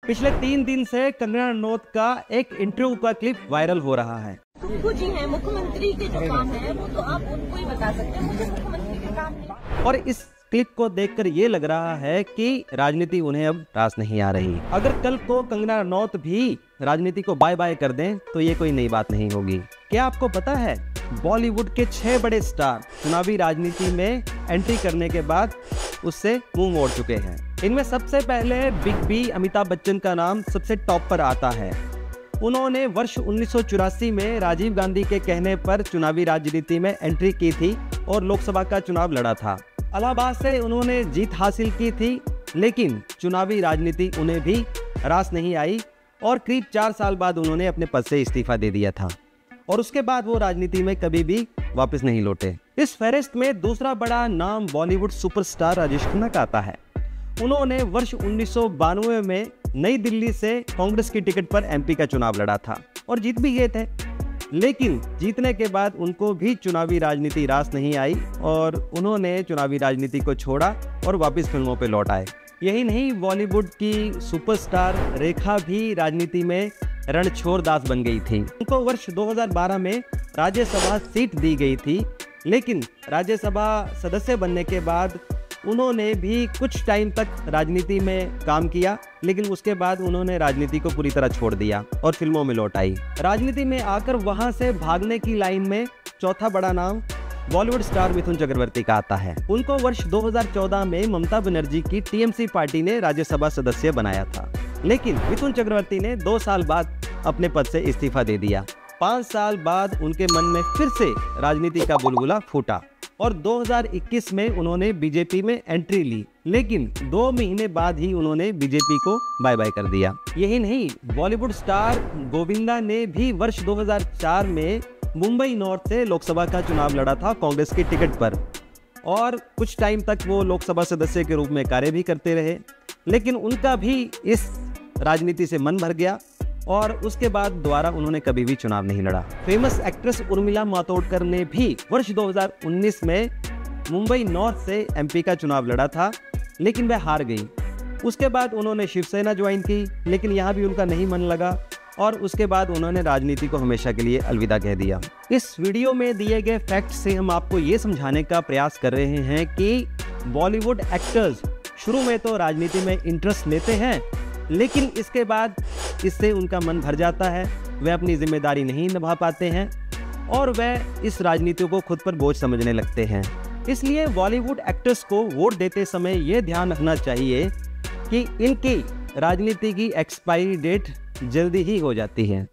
पिछले 3 दिन से कंगना रनौत का एक इंटरव्यू का क्लिप वायरल हो रहा है। सुक्खू जी हैं मुख्यमंत्री के जो काम है वो तो आप उनको ही बता सकते हैं, मुझे मुख्यमंत्री के काम नहीं। और इस क्लिप को देखकर ये लग रहा है कि राजनीति उन्हें अब रास नहीं आ रही। अगर कल को कंगना रनौत भी राजनीति को बाय बाय कर दें तो ये कोई नई बात नहीं होगी। क्या आपको पता है बॉलीवुड के 6 बड़े स्टार चुनावी राजनीति में एंट्री करने के बाद उससे मुंह मोड़ चुके हैं। इनमें सबसे पहले बिग बी अमिताभ बच्चन का नाम सबसे टॉप पर आता है। उन्होंने वर्ष 1984 में राजीव गांधी के कहने पर चुनावी राजनीति में एंट्री की थी और लोकसभा का चुनाव लड़ा था। इलाहाबाद से उन्होंने जीत हासिल की थी, लेकिन चुनावी राजनीति उन्हें भी रास नहीं आई और करीब 4 साल बाद उन्होंने अपने पद से इस्तीफा दे दिया था और उसके बाद वो राजनीति में कभी भी वापस नहीं लौटे। इस फहरिस्त में दूसरा बड़ा नाम बॉलीवुड सुपरस्टार राजेश खन्ना का आता है। उन्होंने वर्ष 1992 में नई दिल्ली से कांग्रेस की टिकट पर एमपी का चुनाव लड़ा था और जीत भी गए थे, लेकिन जीतने के बाद उनको भी चुनावी राजनीति रास नहीं आई और उन्होंने चुनावी राजनीति को छोड़ा और वापस फिल्मों पे लौट आए। यही नहीं, बॉलीवुड की सुपरस्टार रेखा भी राजनीति में रणछोड़ दास बन गई थी। उनको वर्ष 2012 में राज्यसभा सीट दी गई थी, लेकिन राज्यसभा सदस्य बनने के बाद उन्होंने भी कुछ टाइम तक राजनीति में काम किया, लेकिन उसके बाद उन्होंने राजनीति को पूरी तरह छोड़ दिया और फिल्मों में लौट आई। राजनीति में आकर वहां से भागने की लाइन में चौथा बड़ा नाम बॉलीवुड स्टार मिथुन चक्रवर्ती का आता है। उनको वर्ष 2014 में ममता बनर्जी की टीएमसी पार्टी ने राज्यसभा सदस्य बनाया था, लेकिन मिथुन चक्रवर्ती ने 2 साल बाद अपने पद से इस्तीफा दे दिया। 5 साल बाद उनके मन में फिर से राजनीति का बुलबुला फूटा और 2021 में उन्होंने बीजेपी में एंट्री ली, लेकिन 2 महीने बाद ही उन्होंने बीजेपी को बाय बाय कर दिया। यही नहीं, बॉलीवुड स्टार गोविंदा ने भी वर्ष 2004 में मुंबई नॉर्थ से लोकसभा का चुनाव लड़ा था कांग्रेस की टिकट पर और कुछ टाइम तक वो लोकसभा सदस्य के रूप में कार्य भी करते रहे, लेकिन उनका भी इस राजनीति से मन भर गया और उसके बाद दोबारा उन्होंने कभी भी चुनाव नहीं लड़ा। फेमस एक्ट्रेस उर्मिला मातोंडकर ने भी वर्ष 2019 में मुंबई नॉर्थ से एमपी का चुनाव लड़ा था, लेकिन वह हार गई। उसके बाद उन्होंने शिवसेना ज्वाइन की, लेकिन यहाँ भी उनका नहीं मन लगा और उसके बाद उन्होंने राजनीति को हमेशा के लिए अलविदा कह दिया। इस वीडियो में दिए गए फैक्ट से हम आपको ये समझाने का प्रयास कर रहे हैं कि बॉलीवुड एक्टर्स शुरू में तो राजनीति में इंटरेस्ट लेते हैं, लेकिन इसके बाद इससे उनका मन भर जाता है, वे अपनी जिम्मेदारी नहीं निभा पाते हैं और वह इस राजनीति को खुद पर बोझ समझने लगते हैं। इसलिए बॉलीवुड एक्टर्स को वोट देते समय ये ध्यान रखना चाहिए कि इनकी राजनीति की एक्सपायरी डेट जल्दी ही हो जाती है।